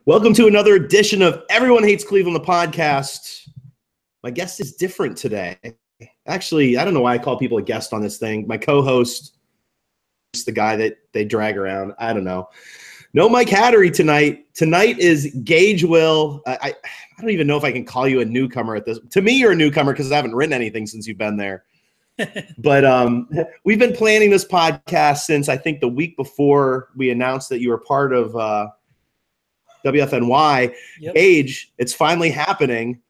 Welcome to another edition of Everyone Hates Cleveland, the podcast. My guest is different today. Actually, I don't know why I call people a guest on this thing. My co-host is the guy that they drag around. I don't know. No Mike Hattery tonight. Tonight is Gage Will. I don't even know if I can call you a newcomer at this. To me, you're a newcomer because I haven't written anything since you've been there. But we've been planning this podcast since I think the week before we announced that you were part of WFNY. Yep. Gage, it's finally happening.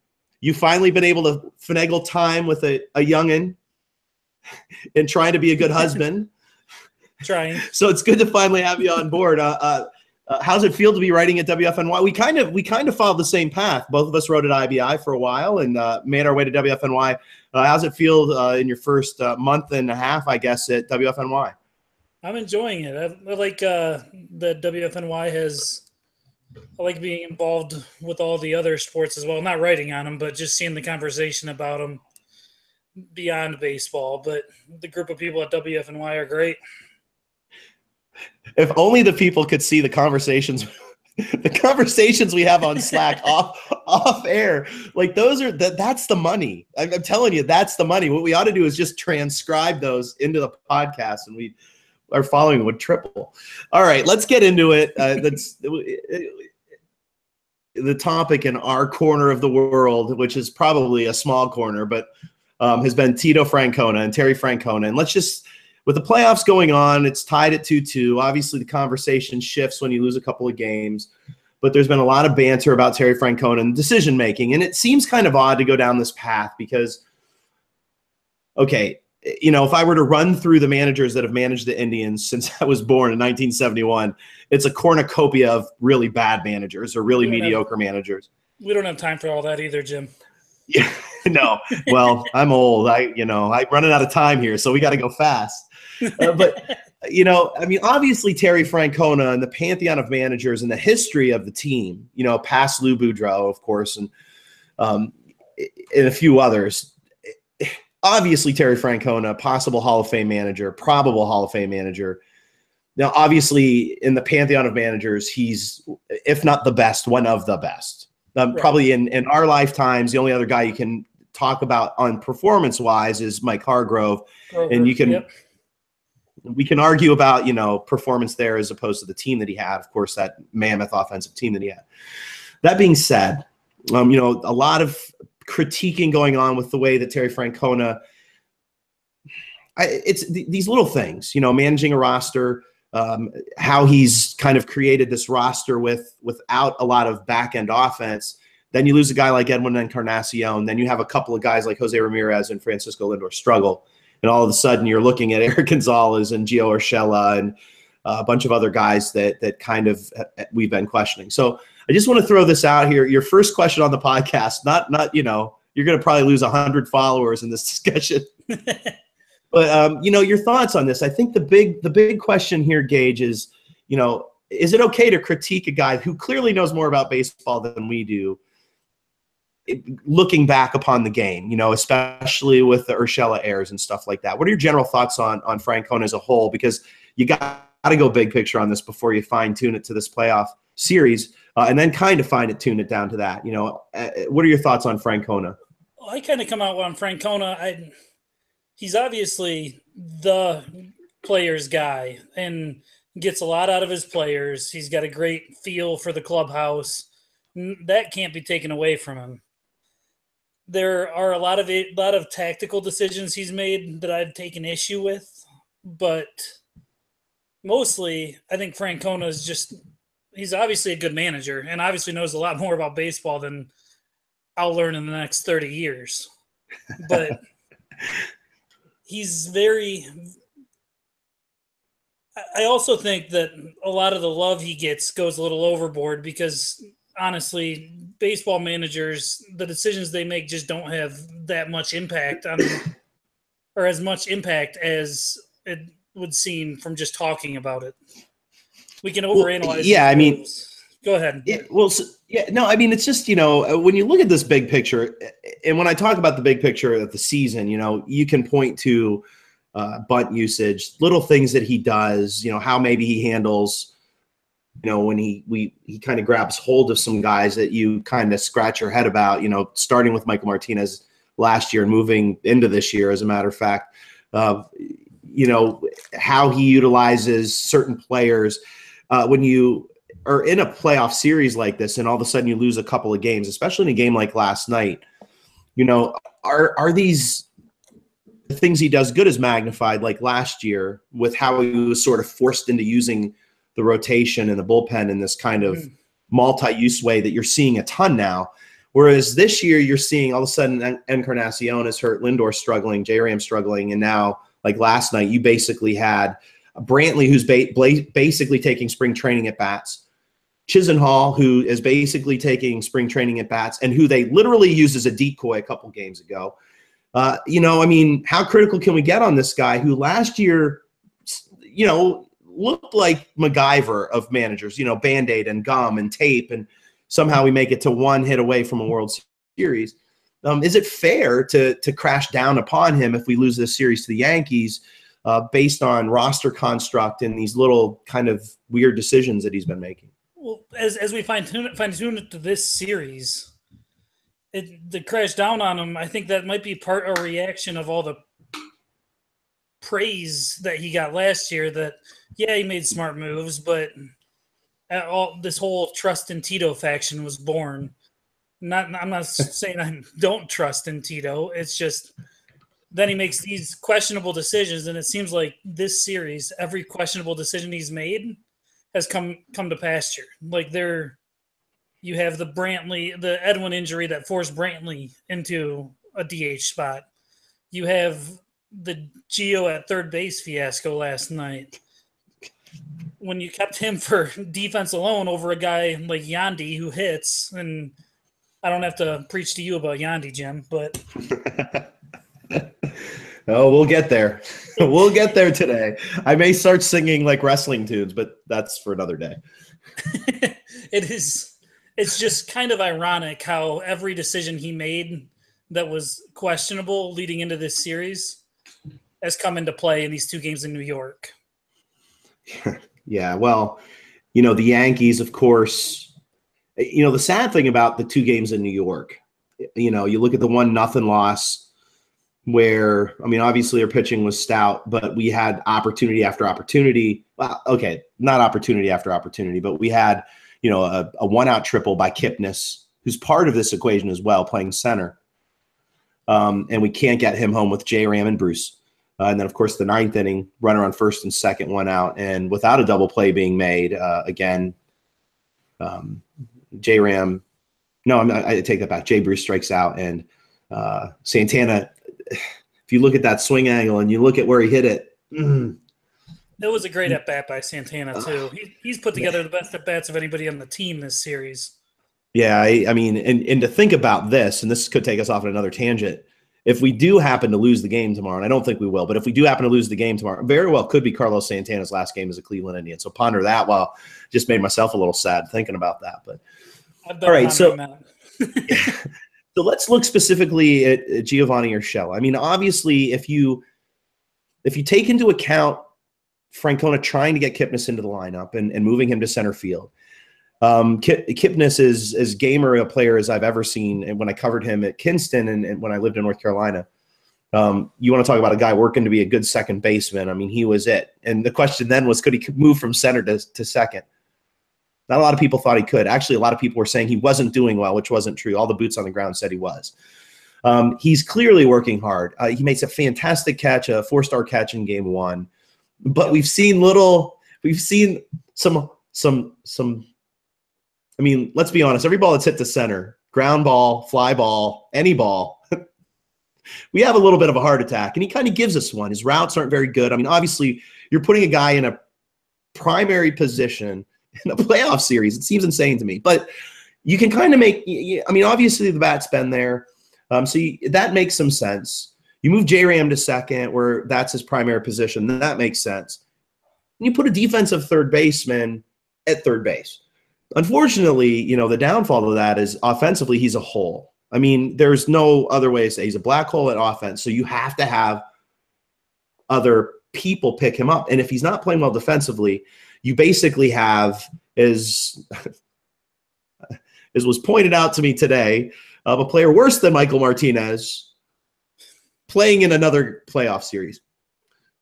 You've finally been able to finagle time with a youngin' and trying to be a good husband. Trying. So it's good to finally have you on board. How's it feel to be writing at WFNY? We kind of followed the same path. Both of us wrote at IBI for a while and made our way to WFNY. How's it feel in your first month and a half, I guess, at WFNY? I'm enjoying it. I like that WFNY has. I like being involved with all the other sports as well. Not writing on them, but just seeing the conversation about them beyond baseball. But the group of people at WFNY are great. If only the people could see the conversations we have on Slack off air. Like that's the money. I'm telling you, that's the money. What we ought to do is just transcribe those into the podcast, and we are following would triple. All right, let's get into it. That's the topic in our corner of the world, which is probably a small corner, but has been Tito Francona and Terry Francona. And let's just, with the playoffs going on, it's tied at 2-2. Obviously, the conversation shifts when you lose a couple of games, but there's been a lot of banter about Terry Francona and decision-making. And it seems kind of odd to go down this path because, okay, you know, if I were to run through the managers that have managed the Indians since I was born in 1971, it's a cornucopia of really bad managers or really mediocre managers. We don't have time for all that either, Jim. Yeah, no. Well, I'm old. I'm running out of time here, so we got to go fast. But, you know, I mean, obviously Terry Francona and the pantheon of managers and the history of the team, you know, past Lou Boudreau, of course, and a few others. Obviously, Terry Francona, possible Hall of Fame manager, probable Hall of Fame manager. Now, obviously, in the pantheon of managers, he's, if not the best, one of the best. Right. Probably in our lifetimes, the only other guy you can talk about on performance-wise is Mike Hargrove. And you can we can argue about, you know, performance there as opposed to the team that he had. Of course, that mammoth offensive team that he had. That being said, you know, a lot of critiquing going on with the way that Terry Francona, it's these little things, you know, managing a roster, how he's kind of created this roster without a lot of back-end offense. Then you lose a guy like Edwin Encarnacion. Then you have a couple of guys like Jose Ramirez and Francisco Lindor struggle. And all of a sudden you're looking at Eric Gonzalez and Gio Urshela and a bunch of other guys that kind of we've been questioning. So I just want to throw this out here. Your first question on the podcast, not you know, you're going to probably lose 100 followers in this discussion. But, you know, your thoughts on this. I think the big question here, Gage, is, you know, is it okay to critique a guy who clearly knows more about baseball than we do, looking back upon the game, you know, especially with the Urshela errors and stuff like that? What are your general thoughts on Francona as a whole? Because you got to go big picture on this before you fine-tune it to this playoff series, and then kind of tune it down to that. You know, what are your thoughts on Francona? Well, I kind of come out on Francona. He's obviously the players guy and gets a lot out of his players. He's got a great feel for the clubhouse. That can't be taken away from him. There are a lot of tactical decisions he's made that I've taken issue with, but mostly I think Francona is he's obviously a good manager and obviously knows a lot more about baseball than I'll learn in the next 30 years. But he's I also think that a lot of the love he gets goes a little overboard because, honestly, baseball managers, the decisions they make just don't have that much impact on or as much impact as it would seem from just talking about it. We can overanalyze. Well, yeah, I mean, go ahead. No, I mean, it's just, you know, when you look at this big picture, and when I talk about the big picture of the season, you know, you can point to bunt usage, little things that he does, you know, how maybe he handles when he kind of grabs hold of some guys that you kind of scratch your head about, starting with Michael Martinez last year and moving into this year, as a matter of fact, how he utilizes certain players. When you are in a playoff series like this and all of a sudden you lose a couple of games, especially in a game like last night, are these things he does good as magnified like last year with how he was sort of forced into using the rotation and the bullpen in this kind of multi-use way that you're seeing a ton now. Whereas this year you're seeing all of a sudden Encarnacion is hurt, Lindor struggling, J-Ram struggling, and now like last night you basically had Brantley, who's basically taking spring training at bats, Chisenhall, who is basically taking spring training at bats, and who they literally used as a decoy a couple games ago. How critical can we get on this guy who last year, looked like MacGyver of managers, Band-Aid and gum and tape, and somehow we make it to one hit away from a World Series. Is it fair to crash down upon him if we lose this series to the Yankees based on roster construct and these little kind of weird decisions that he's been making? Well, as we fine-tune it to this series, the crash down on him, I think that might be a reaction of all the praise that he got last year that, he made smart moves, but this whole trust in Tito faction was born. I'm not saying I don't trust in Tito. It's just then he makes these questionable decisions, and it seems like this series, every questionable decision he's made has come to pasture. Like you have the Edwin injury that forced Brantley into a DH spot. You have the Gio at third base fiasco last night, when you kept him for defense alone over a guy like Yandy who hits. And I don't have to preach to you about Yandy, Jim, but oh, we'll get there. We'll get there today. I may start singing like wrestling tunes, but that's for another day. It's just kind of ironic how every decision he made that was questionable leading into this series has come into play in these two games in New York. Yeah, well, the Yankees, of course, the sad thing about the two games in New York, you look at the 1-0 loss where, obviously our pitching was stout, but we had opportunity after opportunity. Well, okay, not opportunity after opportunity, but we had, a one-out triple by Kipnis, who's part of this equation as well, playing center. And we can't get him home with J-Ram and Bruce. And then, of course, the 9th inning, runner on first and second, 1 out. And without a double play being made, again, J-Ram – no, I take that back. Jay Bruce strikes out. And Santana, if you look at that swing angle and you look at where he hit it It was a great at-bat by Santana, too. He's put together the best at-bats of anybody on the team this series. Yeah, and to think about this, and this could take us off on another tangent, if we do happen to lose the game tomorrow, and I don't think we will, but if we do happen to lose the game tomorrow, very well could be Carlos Santana's last game as a Cleveland Indian. So ponder that. Well, just made myself a little sad thinking about that. But all right, so let's look specifically at Giovanni Urshela. Obviously, if you take into account Francona trying to get Kipnis into the lineup and moving him to center field, Kipnis is as gamer a player as I've ever seen. And when I covered him at Kinston and when I lived in North Carolina, you want to talk about a guy working to be a good second baseman. He was it. And the question then was, could he move from center to second? Not a lot of people thought he could. Actually, a lot of people were saying he wasn't doing well, which wasn't true. All the boots on the ground said he was. He's clearly working hard. He makes a fantastic catch, a 4-star catch in game 1. But we've seen some let's be honest, every ball that's hit the center, ground ball, fly ball, any ball, we have a little bit of a heart attack, and he kind of gives us one. His routes aren't very good. Obviously, you're putting a guy in a primary position in a playoff series. It seems insane to me, but you can kind of make – obviously the bat's been there, so that makes some sense. You move J-Ram to second where that's his primary position. That makes sense. And you put a defensive third baseman at third base. Unfortunately, the downfall of that is offensively he's a hole. There's no other way to say he's a black hole at offense, so you have to have other people pick him up. And if he's not playing well defensively, you basically have is, as was pointed out to me today, of a player worse than Michael Martinez playing in another playoff series.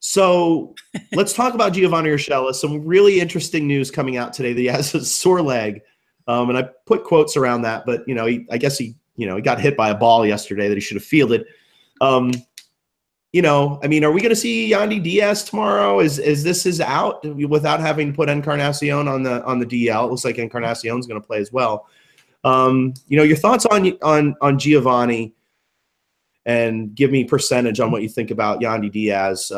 So let's talk about Giovanni Urshela. Some really interesting news coming out today that he has a sore leg. And I put quotes around that, but, I guess he got hit by a ball yesterday that he should have fielded. Are we going to see Yandy Diaz tomorrow? Is this out without having to put Encarnacion on the DL? It looks like Encarnacion's going to play as well. Your thoughts on Giovanni, and give me percentage on what you think about Yandy Diaz.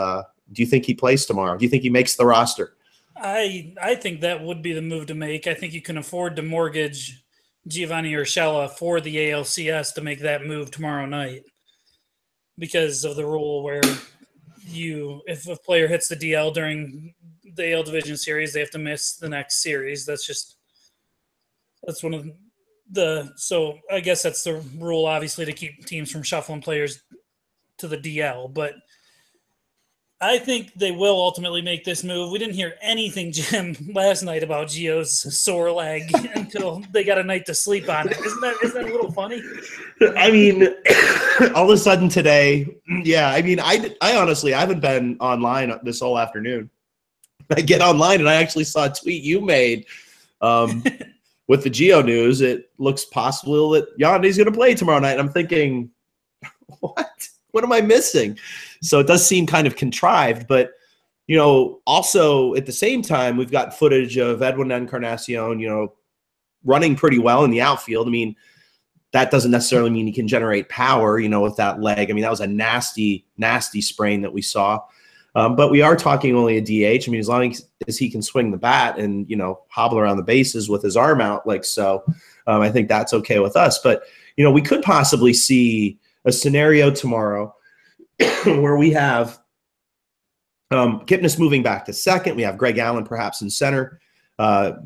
Do you think he plays tomorrow? Do you think he makes the roster? I think that would be the move to make. I think you can afford to mortgage Giovanni Urshela for the ALCS to make that move tomorrow night, because of the rule where if a player hits the DL during the AL Division Series, they have to miss the next series. That's one of so I guess that's the rule, obviously, to keep teams from shuffling players to the DL. But I think they will ultimately make this move. We didn't hear anything, Jim, last night about Gio's sore leg until they got a night to sleep on it. Isn't that a little funny? I mean, all of a sudden today, yeah. I mean, I honestly, I haven't been online this whole afternoon. I get online and I actually saw a tweet you made with the Gio news. It looks possible that Yandy's going to play tomorrow night. And I'm thinking, what? What am I missing? So it does seem kind of contrived, but also at the same time, we've got footage of Edwin Encarnacion, running pretty well in the outfield. I mean, that doesn't necessarily mean he can generate power, with that leg. I mean, that was a nasty, nasty sprain that we saw. But we are talking only a DH. I mean, as long as he can swing the bat and, hobble around the bases with his arm out like so, I think that's okay with us. But, we could possibly see a scenario tomorrow where we have Kipnis moving back to second. We have Greg Allen perhaps in center. If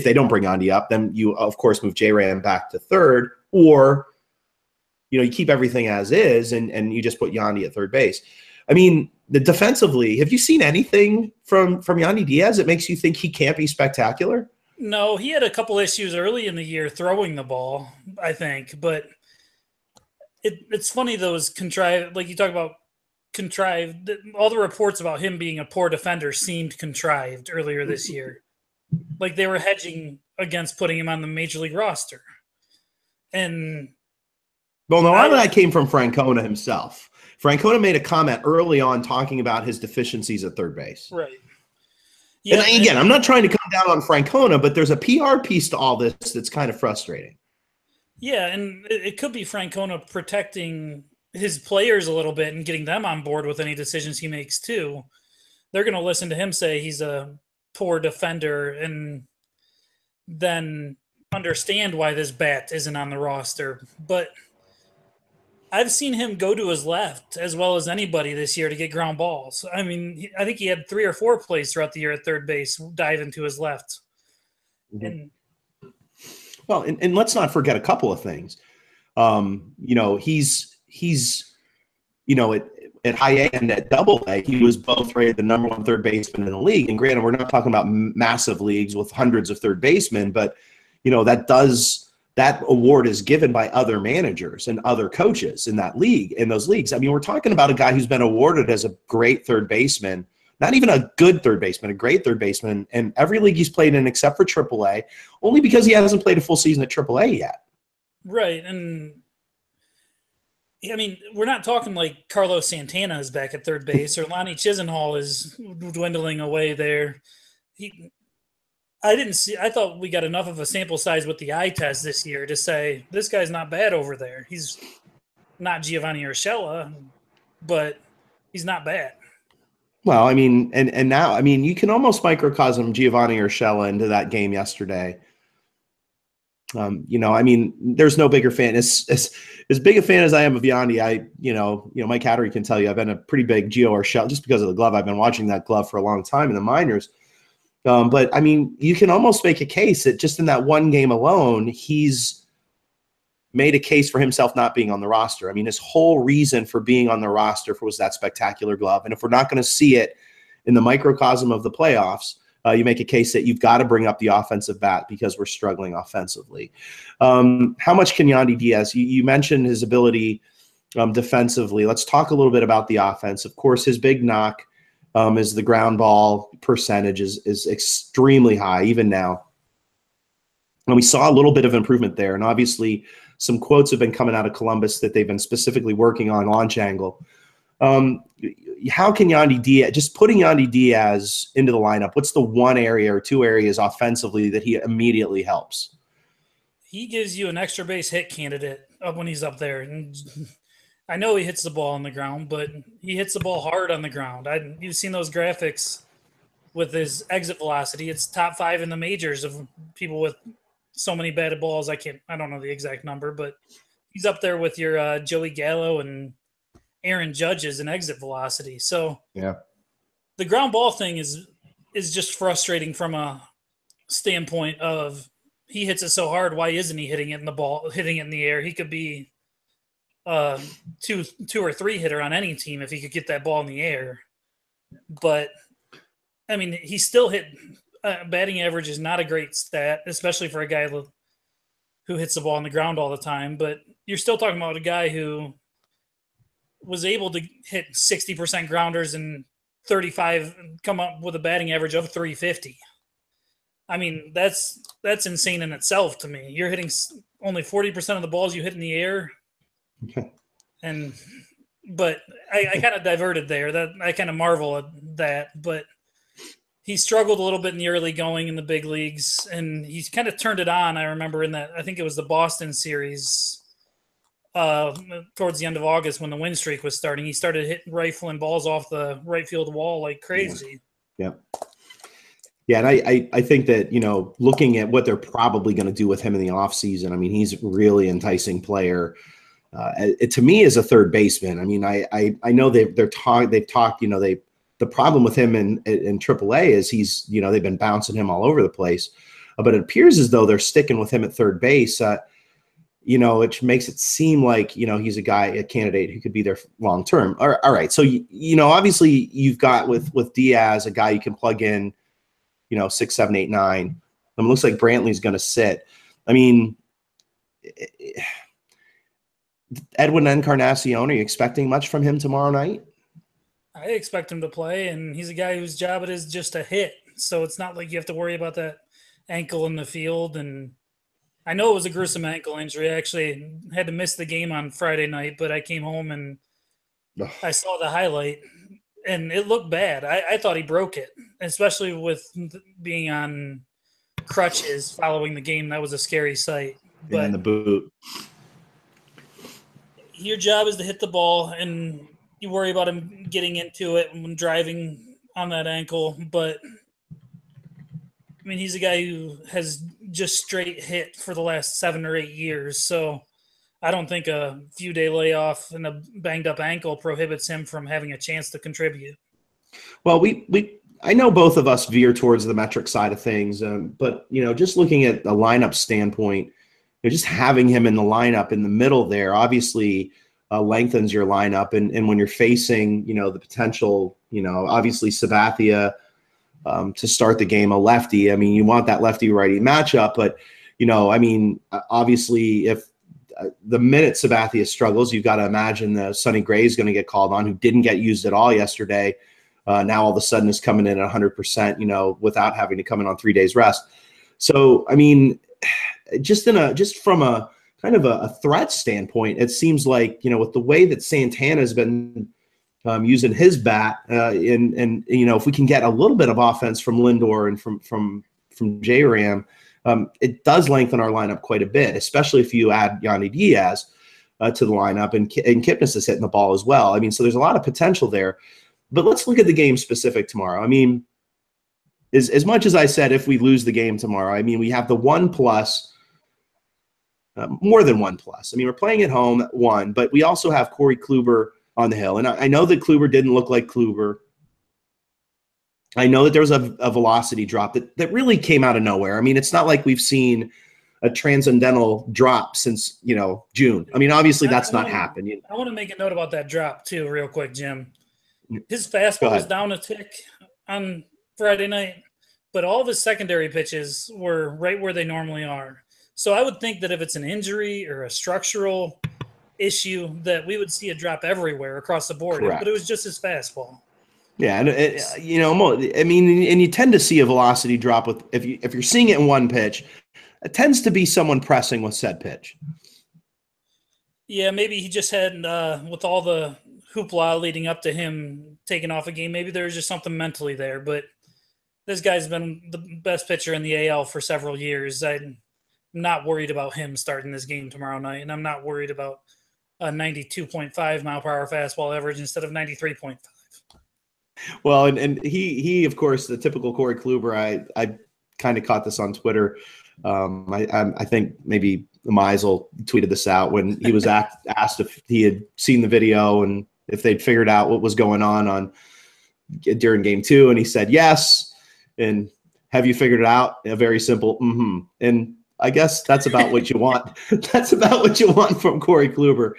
they don't bring Yandy up, then you of course move J-Ram back to third, or you keep everything as is and you just put Yandy at third base. I mean, defensively, have you seen anything from Yandy Diaz that makes you think he can't be spectacular? No, he had a couple issues early in the year throwing the ball, I think, but it's funny, those contrived, like you talk about contrived, all the reports about him being a poor defender seemed contrived earlier this year. Like they were hedging against putting him on the major league roster. And well, no, a lot of that came from Francona himself. Francona made a comment early on talking about his deficiencies at third base. Right. Yeah, and again, I'm not trying to come down on Francona, but there's a PR piece to all this that's kind of frustrating. Yeah, and it could be Francona protecting his players a little bit and getting them on board with any decisions he makes too. They're going to listen to him say he's a poor defender and then understand why this bat isn't on the roster. But I've seen him go to his left as well as anybody this year to get ground balls. I mean, I think he had 3 or 4 plays throughout the year at third base dive into his left. Mm-hmm. And let's not forget a couple of things. He's at high A and at double A, he was both rated the number 1 third baseman in the league. And granted, we're not talking about massive leagues with hundreds of third basemen, but that award is given by other managers and other coaches in that league, in those leagues. I mean, we're talking about a guy who's been awarded as a great third baseman, not even a good third baseman, a great third baseman, and every league he's played in except for AAA, only because he hasn't played a full season at AAA yet. Right, and I mean, we're not talking like Carlos Santana is back at third base or Lonnie Chisenhall is dwindling away there. I thought we got enough of a sample size with the eye test this year to say this guy's not bad over there. He's not Giovanni Urshela, but he's not bad. Well, I mean, and now, I mean, you can almost microcosm Giovanni Urshela into that game yesterday. I mean, there's no bigger fan. As big a fan as I am of Yandy, Mike Hattery can tell you I've been a pretty big Gio Urshela just because of the glove. I've been watching that glove for a long time in the minors. But I mean, you can almost make a case that just in that one game alone, he's made a case for himself not being on the roster. I mean, his whole reason for being on the roster was that spectacular glove. And if we're not going to see it in the microcosm of the playoffs, you make a case that you've got to bring up the offensive bat because we're struggling offensively. How much can Yandy Diaz? You mentioned his ability defensively. Let's talk a little bit about the offense. Of course, his big knock is the ground ball percentage is extremely high, even now. And we saw a little bit of improvement there. And obviously, some quotes have been coming out of Columbus that they've been specifically working on launch angle. How can Yandy Diaz, just putting Yandy Diaz into the lineup, what's the one area or two areas offensively that he immediately helps? He gives you an extra base hit candidate when he's up there. And I know he hits the ball on the ground, but he hits the ball hard on the ground. You've seen those graphics with his exit velocity. It's top 5 in the majors of people with so many batted balls. I don't know the exact number, but he's up there with your Joey Gallo and Aaron Judge's in exit velocity. So yeah, the ground ball thing is just frustrating from a standpoint of he hits it so hard. Why isn't he hitting it in the air? He could be two or three hitter on any team if he could get that ball in the air. But I mean, he still hit batting average is not a great stat, especially for a guy who hits the ball on the ground all the time. But you're still talking about a guy who was able to hit 60% grounders and 35, come up with a batting average of 350. I mean, that's insane in itself to me. You're hitting only 40% of the balls you hit in the air. Okay. But I kind of diverted there. That I kind of marvel at that. But he struggled a little bit in the early going in the big leagues, and he's kind of turned it on. I remember I think it was the Boston series, towards the end of August when the win streak was starting, he started rifling balls off the right field wall like crazy. Yeah. Yeah, and I think that, looking at what they're probably going to do with him in the offseason, I mean, he's a really enticing player. To me, as a third baseman, I mean, I know they've talked, the problem with him in AAA is they've been bouncing him all over the place, but it appears as though they're sticking with him at third base. Which makes it seem like, he's a candidate who could be there long term. All right. So, obviously you've got with Diaz, a guy you can plug in, 6, 7, 8, 9. It looks like Brantley's going to sit. I mean, Edwin Encarnacion, are you expecting much from him tomorrow night? I expect him to play, and he's a guy whose job it is just to hit. So it's not like you have to worry about that ankle in the field. And I know it was a gruesome ankle injury. I actually had to miss the game on Friday night, but I came home and I saw the highlight, and it looked bad. I thought he broke it, especially with being on crutches following the game. That was a scary sight. But in the boot. Your job is to hit the ball, and you worry about him getting into it when driving on that ankle. But I mean, he's a guy who has just straight hit for the last 7 or 8 years. So I don't think a few-day layoff and a banged-up ankle prohibits him from having a chance to contribute. Well, I know both of us veer towards the metric side of things, but, just looking at the lineup standpoint, just having him in the lineup in the middle there obviously lengthens your lineup. And when you're facing, the potential, obviously Sabathia to start the game, a lefty. I mean, you want that lefty-righty matchup, but, obviously if the minute Sabathia struggles, you've got to imagine that Sonny Gray is going to get called on, who didn't get used at all yesterday. Now all of a sudden is coming in at 100%, without having to come in on 3 days rest. So, I mean, just from a kind of a threat standpoint, it seems like, with the way that Santana's been using his bat, and if we can get a little bit of offense from Lindor and from J-Ram, it does lengthen our lineup quite a bit, especially if you add Yandy Diaz to the lineup, and Kipnis is hitting the ball as well. I mean, so there's a lot of potential there. But let's look at the game specific tomorrow. I mean, as much as I said, if we lose the game tomorrow, I mean, we have the 1+, more than 1+. I mean, we're playing at home at 1, but we also have Corey Kluber on the hill. And I know that Kluber didn't look like Kluber. I know that there was a velocity drop that really came out of nowhere. I mean, it's not like we've seen a transcendental drop since, June. I mean, obviously that's not happened. I want to make a note about that drop too, real quick, Jim. His fastball was down a tick on Friday night, but all of his secondary pitches were right where they normally are. So I would think that if it's an injury or a structural issue, that we would see a drop everywhere across the board. Correct. But it was just his fastball. Yeah, and I mean, and you tend to see a velocity drop with if you're seeing it in one pitch, it tends to be someone pressing with said pitch. Yeah, maybe he just had with all the hoopla leading up to him taking off a game. Maybe there was just something mentally there. But this guy's been the best pitcher in the AL for several years. I'm not worried about him starting this game tomorrow night, and I'm not worried about a 92.5 mile per hour fastball average instead of 93.5. Well, and he of course, the typical Corey Kluber. I kind of caught this on Twitter. I think maybe Meisel tweeted this out when he was asked if he had seen the video and if they'd figured out what was going on during game 2, and he said yes. And have you figured it out? A very simple mm-hmm. And I guess that's about what you want. That's about what you want from Corey Kluber.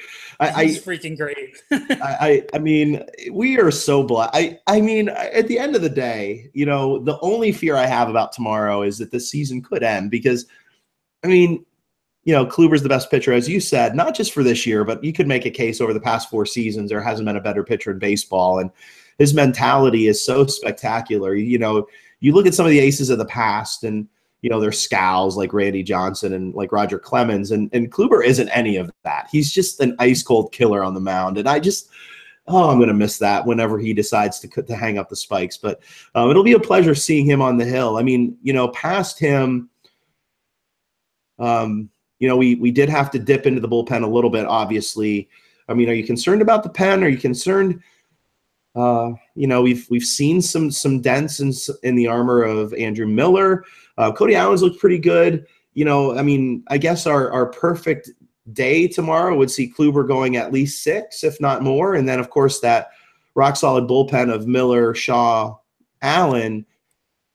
He's freaking great. I mean, we are so blessed. I mean, at the end of the day, the only fear I have about tomorrow is that this season could end because, I mean, Kluber's the best pitcher, as you said, not just for this year, but you could make a case over the past 4 seasons there hasn't been a better pitcher in baseball, and his mentality is so spectacular. You look at some of the aces of the past, and there's scowls like Randy Johnson and like Roger Clemens, and Kluber isn't any of that. He's just an ice cold killer on the mound, and I'm going to miss that whenever he decides to hang up the spikes. But it'll be a pleasure seeing him on the hill. I mean, past him, we did have to dip into the bullpen a little bit, obviously. I mean, are you concerned about the pen? Are you concerned? We've seen some dents in the armor of Andrew Miller. Cody Allen's looked pretty good. I mean, I guess our perfect day tomorrow would see Kluber going at least 6, if not more. And then, of course, that rock-solid bullpen of Miller, Shaw, Allen.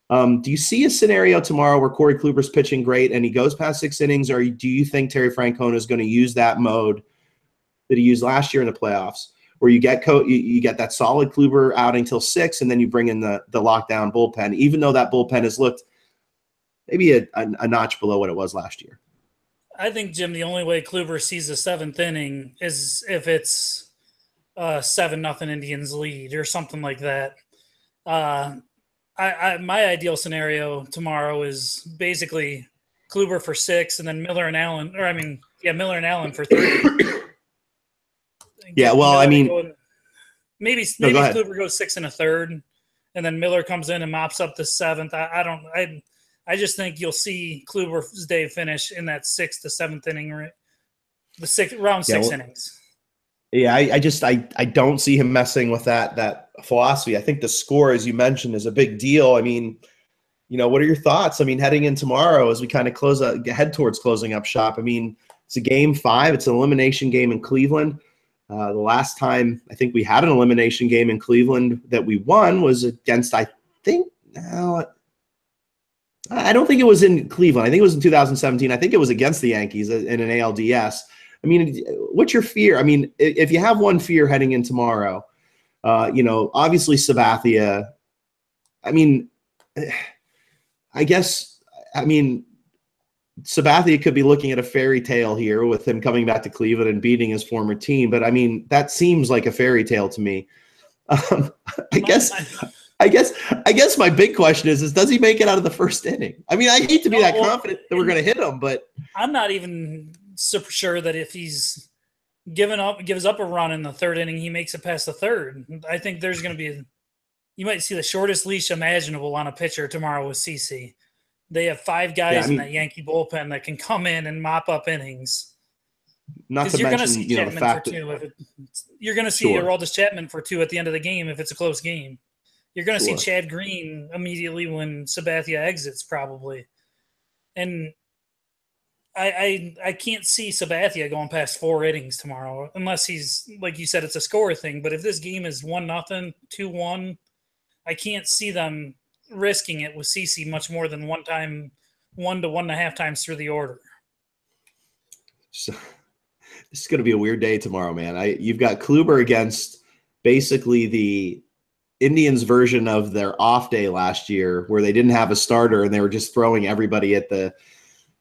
Do you see a scenario tomorrow where Corey Kluber's pitching great and he goes past 6 innings, or do you think Terry Francona is going to use that mode that he used last year in the playoffs, where you get that solid Kluber outing till 6, and then you bring in the lockdown bullpen, even though that bullpen has looked maybe a notch below what it was last year? I think, Jim, the only way Kluber sees the 7th inning is if it's 7-0 Indians lead or something like that. My ideal scenario tomorrow is basically Kluber for 6, and then Miller and Allen for 3. Yeah, well, I mean, maybe Kluber goes 6 1/3, and then Miller comes in and mops up the 7th. I just think you'll see Kluber's day finish in that 6th to 7th inning, round 6 innings. Yeah, I don't see him messing with that philosophy. I think the score, as you mentioned, is a big deal. I mean, what are your thoughts? I mean, heading in tomorrow as we kind of head towards closing up shop. I mean, it's a game 5. It's an elimination game in Cleveland. The last time I think we had an elimination game in Cleveland that we won was against, I don't think it was in Cleveland. I think it was in 2017. I think it was against the Yankees in an ALDS. I mean, what's your fear? I mean, if you have one fear heading in tomorrow, obviously Sabathia. I mean, Sabathia could be looking at a fairy tale here with him coming back to Cleveland and beating his former team. But I mean, that seems like a fairy tale to me. I guess my big question is does he make it out of the first inning? I mean, I hate to be that confident that we're going to hit him, but I'm not even super sure that if he's gives up a run in the 3rd inning, he makes it past the 3rd. I think there's going to be you might see the shortest leash imaginable on a pitcher tomorrow with CC. They have 5 guys in that Yankee bullpen that can come in and mop up innings. Not to mention, the fact that you're going to see Aroldis Chapman for 2 at the end of the game if it's a close game. You're going to see Chad Green immediately when Sabathia exits, probably. And I can't see Sabathia going past 4 innings tomorrow, unless he's, like you said, it's a score thing. But if this game is 1-0, 2-1, I can't see them risking it with CC much more than 1 to 1.5 times through the order. So this is going to be a weird day tomorrow, man. You've got Kluber against basically the Indians version of their off day last year, where they didn't have a starter and they were just throwing everybody at the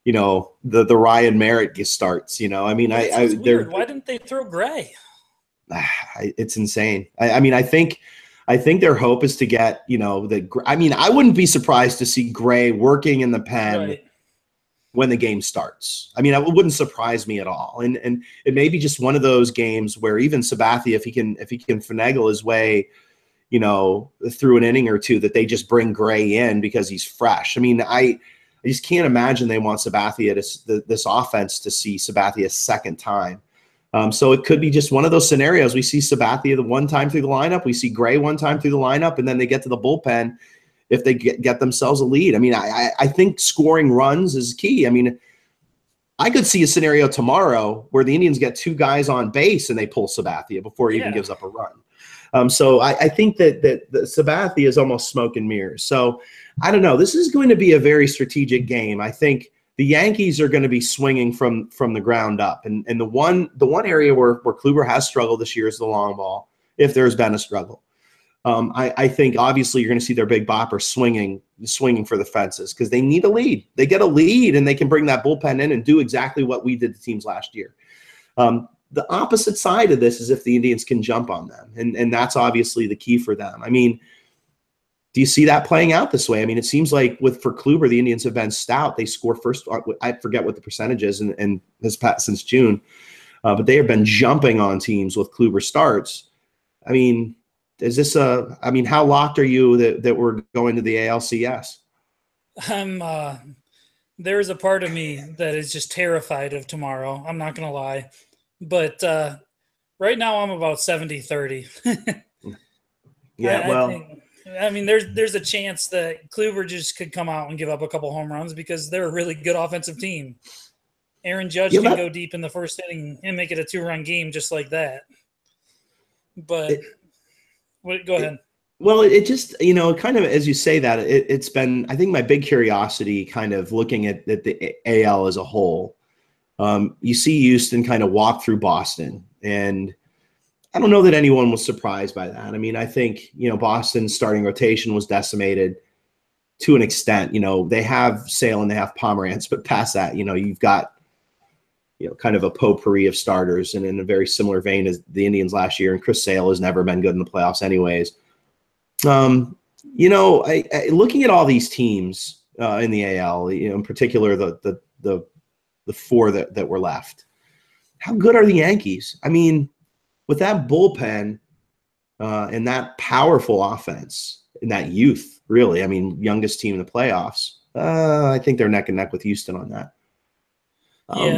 Ryan Merritt starts. I mean, it's weird. Why didn't they throw Gray? It's insane. I mean, I think their hope is to get, I mean, I wouldn't be surprised to see Gray working in the pen when the game starts. I mean, it wouldn't surprise me at all. And it may be just one of those games where even Sabathia, if he can finagle his way, through an inning or two, that they just bring Gray in because he's fresh. I mean, I just can't imagine they want Sabathia this offense to see Sabathia a second time. So it could be just one of those scenarios. We see Sabathia the one time through the lineup, we see Gray one time through the lineup, and then they get to the bullpen if they get themselves a lead. I mean, I think scoring runs is key. I mean, I could see a scenario tomorrow where the Indians get 2 guys on base and they pull Sabathia before he even gives up a run. So I think that Sabathia is almost smoke and mirrors. So I don't know. This is going to be a very strategic game. I think the Yankees are going to be swinging from the ground up. And the one area where Kluber has struggled this year is the long ball, if there's been a struggle. I think obviously you're going to see their big bopper swinging for the fences because they need a lead. They get a lead and they can bring that bullpen in and do exactly what we did to teams last year. The opposite side of this is if the Indians can jump on them, and that's obviously the key for them. I mean, do you see that playing out this way? I mean, it seems like for Kluber, the Indians have been stout. They score first. I forget what the percentage is and has passed since June, but they have been jumping on teams with Kluber starts. I mean, how locked are you that we're going to the ALCS? There is a part of me that is just terrified of tomorrow. I'm not going to lie. But right now I'm about 70-30. Yeah, I mean, there's a chance that Kluber just could come out and give up a couple home runs because they're a really good offensive team. Aaron Judge can go deep in the first inning and make it a 2-run game just like that. But go ahead. Well, it just, kind of as you say that, it's been, I think, my big curiosity kind of looking at the AL as a whole. You see Houston kind of walk through Boston, and I don't know that anyone was surprised by that. I mean, I think, Boston's starting rotation was decimated to an extent. They have Sale and they have Pomerantz, but past that, you've got, kind of a potpourri of starters, and in a very similar vein as the Indians last year. And Chris Sale has never been good in the playoffs anyways. Looking at all these teams in the AL, in particular, the 4 that were left, how good are the Yankees? I mean, with that bullpen and that powerful offense and that youth, really, I mean, youngest team in the playoffs, I think they're neck and neck with Houston on that.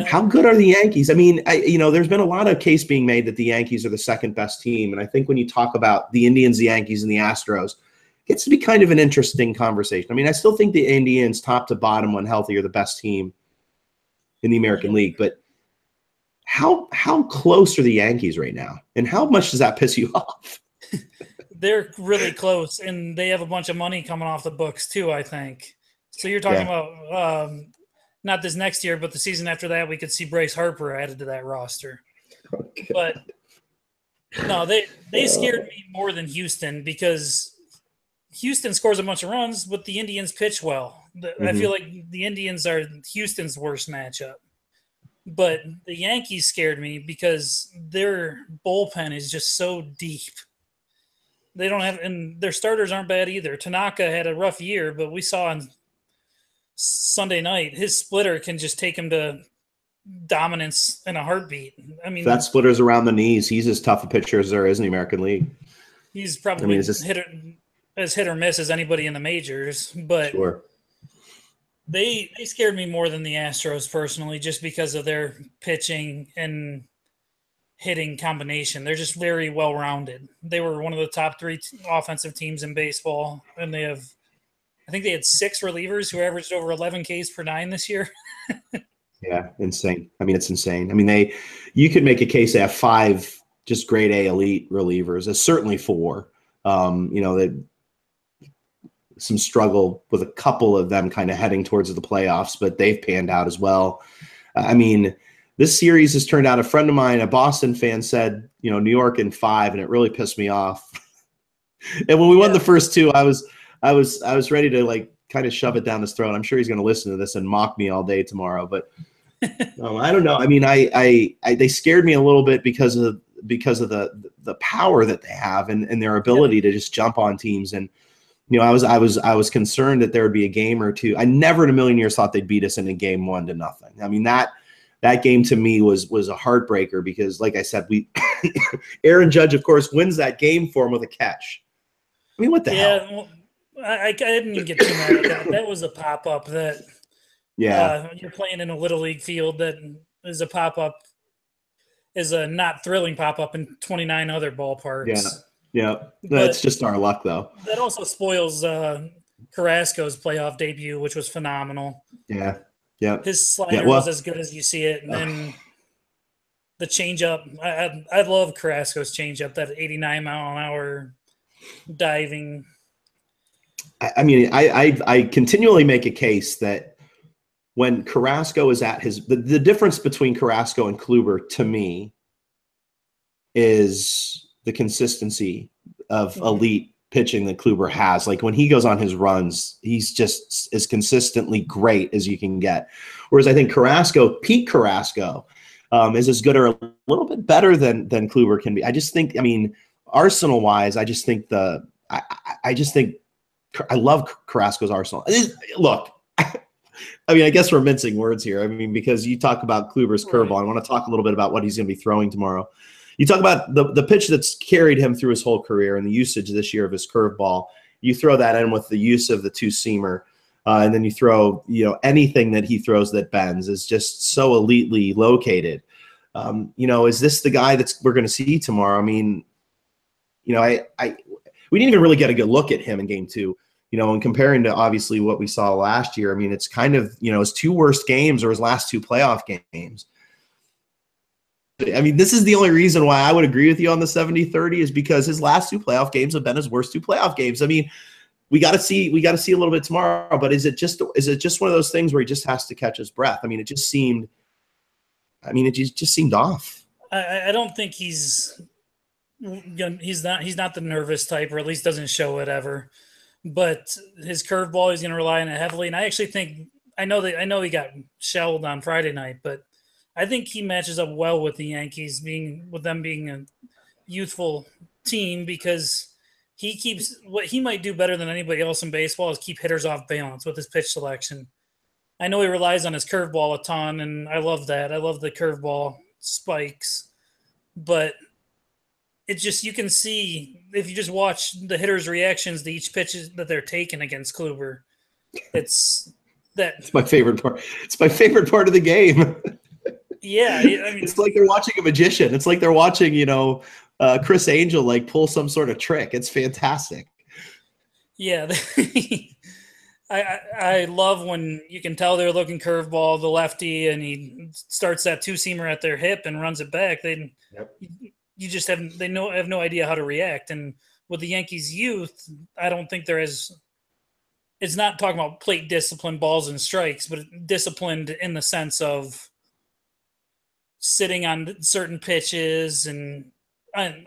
How good are the Yankees? I mean, there's been a lot of case being made that the Yankees are the second best team. And I think when you talk about the Indians, the Yankees, and the Astros, it gets to be kind of an interesting conversation. I mean, I still think the Indians, top to bottom, when healthy, are the best team in the American League. But how close are the Yankees right now? And how much does that piss you off? They're really close, and they have a bunch of money coming off the books too, I think. So you're talking about not this next year, but the season after that, we could see Bryce Harper added to that roster. Okay. But no, they scared me more than Houston because Houston scores a bunch of runs, but the Indians pitch well. I feel like the Indians are Houston's worst matchup. But the Yankees scared me because their bullpen is just so deep. They don't have – and their starters aren't bad either. Tanaka had a rough year, but we saw on Sunday night his splitter can just take him to dominance in a heartbeat. I mean – that splitter's around the knees. He's as tough a pitcher as there is in the American League. He's probably as hit or miss as anybody in the majors. But sure. They scared me more than the Astros personally, just because of their pitching and hitting combination. They're just very well-rounded. They were one of the top 3 offensive teams in baseball, and I think they had 6 relievers who averaged over 11 Ks per 9 this year. Yeah, insane. I mean, it's insane. I mean, you could make a case they have 5 just grade A elite relievers. There's certainly 4. Some struggle with a couple of them kind of heading towards the playoffs, but they've panned out as well. I mean, this series has turned out, a friend of mine, a Boston fan, said, New York in 5, and it really pissed me off. And when we won the first two, I was ready to like kind of shove it down his throat. I'm sure he's going to listen to this and mock me all day tomorrow. But I don't know. I mean, they scared me a little bit because of the power that they have and their ability to just jump on teams. And I was concerned that there would be a game or two. I never in a million years thought they'd beat us in a game 1-0. I mean, that game to me was a heartbreaker because, like I said, Aaron Judge, of course, wins that game for him with a catch. I mean, what the hell? Well, I didn't even get too mad at that. That was a pop-up that you're playing in a Little League field that is a pop-up, is a not thrilling pop-up in 29 other ballparks. Yeah. That's just our luck, though. That also spoils Carrasco's playoff debut, which was phenomenal. Yeah. His slider was as good as you see it. And then the changeup, I love Carrasco's changeup, that 89-mile-an-hour diving. I mean, I continually make a case that when Carrasco is at the difference between Carrasco and Kluber to me is the consistency of elite pitching that Kluber has. Like when he goes on his runs, he's just as consistently great as you can get. Whereas I think Pete Carrasco is as good or a little bit better than Kluber can be. I just think, I mean, arsenal wise, I love Carrasco's arsenal. Look, I mean, I guess we're mincing words here. I mean, because you talk about Kluber's curveball. I want to talk a little bit about what he's going to be throwing tomorrow. You talk about the pitch that's carried him through his whole career and the usage this year of his curveball. You throw that in with the use of the two-seamer, and then you throw, anything that he throws that bends is just so elitely located. Is this the guy we're going to see tomorrow? I mean, we didn't even really get a good look at him in game 2. And comparing to obviously what we saw last year, I mean, it's kind of, his 2 worst games or his last 2 playoff games. I mean, this is the only reason why I would agree with you on the 70-30 is because his last 2 playoff games have been his worst 2 playoff games. I mean, we got to see a little bit tomorrow, but is it just one of those things where he just has to catch his breath? I mean, it just seemed off. I don't think he's not the nervous type, or at least doesn't show it ever. But his curveball, he's going to rely on it heavily. And I actually think I know he got shelled on Friday night, but I think he matches up well with the Yankees, with them being a youthful team, because what he might do better than anybody else in baseball is keep hitters off balance with his pitch selection. I know he relies on his curveball a ton, and I love that. I love the curveball spikes, but it's just, you can see if you just watch the hitters' reactions to each pitch that they're taking against Kluber. It's my favorite part. It's my favorite part of the game. Yeah, I mean, it's like they're watching a magician. It's like they're watching, Chris Angel like pull some sort of trick. It's fantastic. Yeah, I love when you can tell they're looking curveball, the lefty, and he starts that two-seamer at their hip and runs it back. You just have no idea how to react. And with the Yankees youth, I don't think it's not talking about plate discipline, balls and strikes, but disciplined in the sense of sitting on certain pitches. And I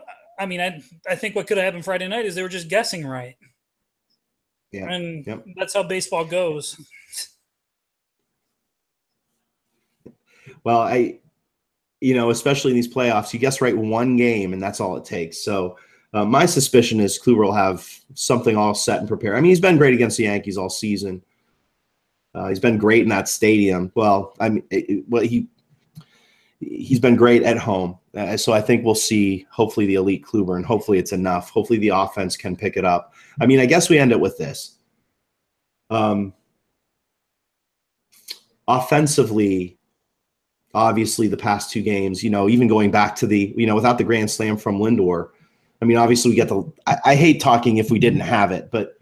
think what could have happened Friday night is they were just guessing right. Yeah. And that's how baseball goes. Well, especially in these playoffs, you guess right one game, and that's all it takes. So my suspicion is Kluber will have something all set and prepared. I mean, he's been great against the Yankees all season. He's been great in that stadium. Well, he's been great at home. So I think we'll see, hopefully, the elite Kluber, and hopefully it's enough. Hopefully the offense can pick it up. I mean, I guess we end it with this. Offensively, obviously the past 2 games, even going back to without the grand slam from Lindor, I mean, obviously we get I hate talking if we didn't have it, but,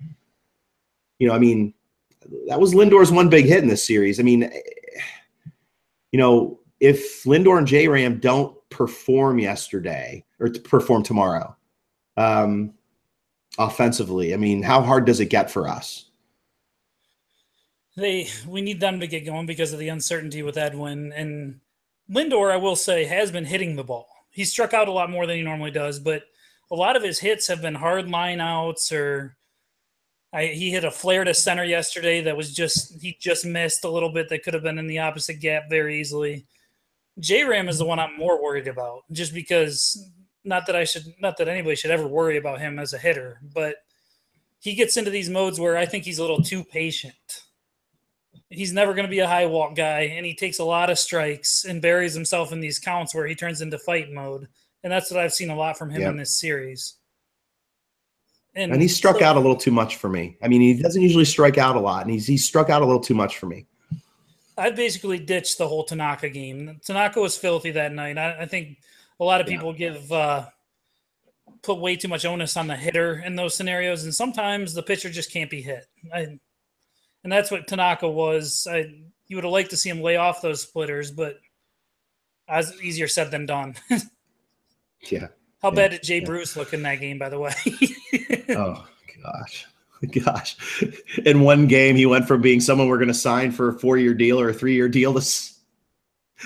that was Lindor's one big hit in this series. I mean, if Lindor and J-Ram don't perform yesterday or perform tomorrow, offensively, I mean, how hard does it get for us? We need them to get going because of the uncertainty with Edwin. And Lindor, I will say, has been hitting the ball. He struck out a lot more than he normally does, but a lot of his hits have been hard line outs, or he hit a flare to center yesterday that was he just missed a little bit that could have been in the opposite gap very easily. J-Ram is the one I'm more worried about, just because not that anybody should ever worry about him as a hitter, but he gets into these modes where I think he's a little too patient. He's never going to be a high walk guy, and he takes a lot of strikes and buries himself in these counts where he turns into fight mode. And that's what I've seen a lot from him in this series. And he struck out a little too much for me. I mean, he doesn't usually strike out a lot, and he struck out a little too much for me. I basically ditched the whole Tanaka game. Tanaka was filthy that night. I think a lot of people put way too much onus on the hitter in those scenarios, and sometimes the pitcher just can't be hit. And that's what Tanaka was. You would have liked to see him lay off those splitters, but easier said than done. Yeah. How bad did Jay Bruce look in that game, by the way? Oh, gosh. In one game, he went from being someone we're going to sign for a 4-year deal or a 3-year deal to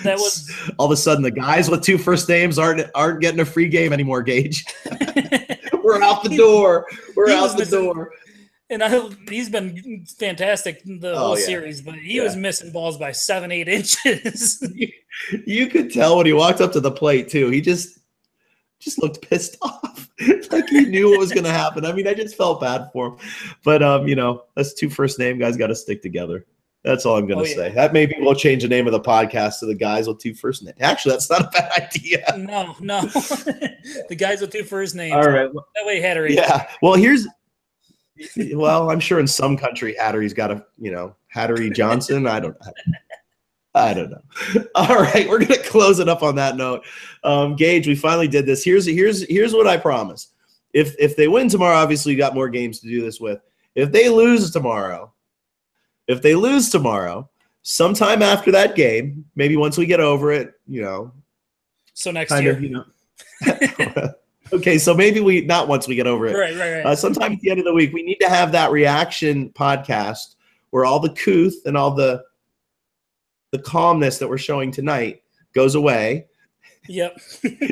that was all of a sudden the guys with 2 first names aren't getting a free game anymore, Gage. We're out the door. We're out the door. And he's been fantastic the whole series, but he was missing balls by 7-8 inches. You could tell when he walked up to the plate too. He just looked pissed off, like he knew what was going to happen. I mean, I just felt bad for him. But us 2 first name guys got to stick together. That's all I'm going to say. That maybe we'll change the name of the podcast to the guys with 2 first names. Actually, that's not a bad idea. No. The guys with 2 first names. All right. That way, Hattery. Yeah. Well, I'm sure in some country, Hattery's got a, Hattery Johnson. I don't know. All right. We're going to close it up on that note. Gage, we finally did this. Here's what I promise. If they win tomorrow, obviously you got more games to do this with. If they lose tomorrow, sometime after that game, maybe once we get over it, So next year. Okay, so maybe not once we get over it. Right. Sometime at the end of the week, we need to have that reaction podcast where all the couth and all the calmness that we're showing tonight goes away. Yep.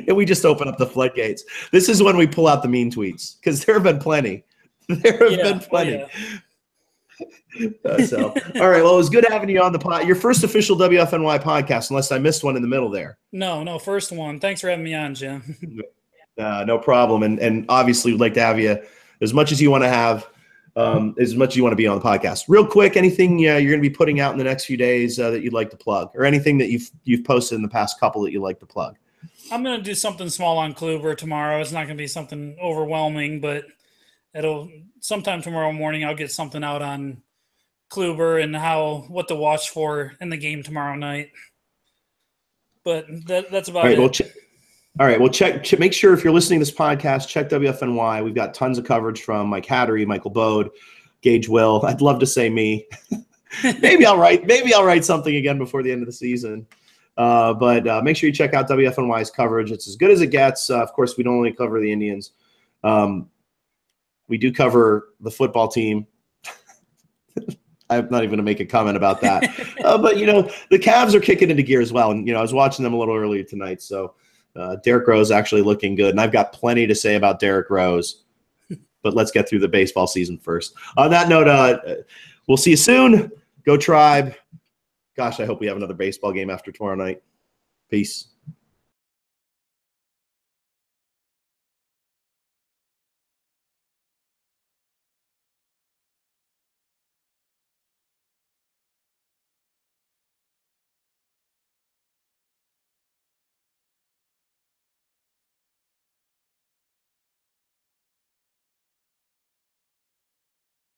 And we just open up the floodgates. This is when we pull out the mean tweets, because there have been plenty. All right. Well, it was good having you on the pod. Your first official WFNY podcast, unless I missed one in the middle there. No, first one. Thanks for having me on, Jim. No problem. And obviously we'd like to have you as much as you want to have, as much as you want to be on the podcast. Real quick, anything you're going to be putting out in the next few days that you'd like to plug, or anything that you've posted in the past couple that you'd like to plug? I'm going to do something small on Kluber tomorrow. It's not going to be something overwhelming, but sometime tomorrow morning I'll get something out on Kluber and what to watch for in the game tomorrow night. But that's about it. All right. Well, make sure if you're listening to this podcast, check WFNY. We've got tons of coverage from Mike Hattery, Michael Bode, Gage Will. I'd love to say me. Maybe I'll write something again before the end of the season. But make sure you check out WFNY's coverage. It's as good as it gets. Of course, we don't only cover the Indians. We do cover the football team. I'm not even going to make a comment about that. But, the Cavs are kicking into gear as well. And, I was watching them a little earlier tonight. So Derrick Rose actually looking good. And I've got plenty to say about Derrick Rose. But let's get through the baseball season first. On that note, we'll see you soon. Go Tribe. Gosh, I hope we have another baseball game after tomorrow night. Peace.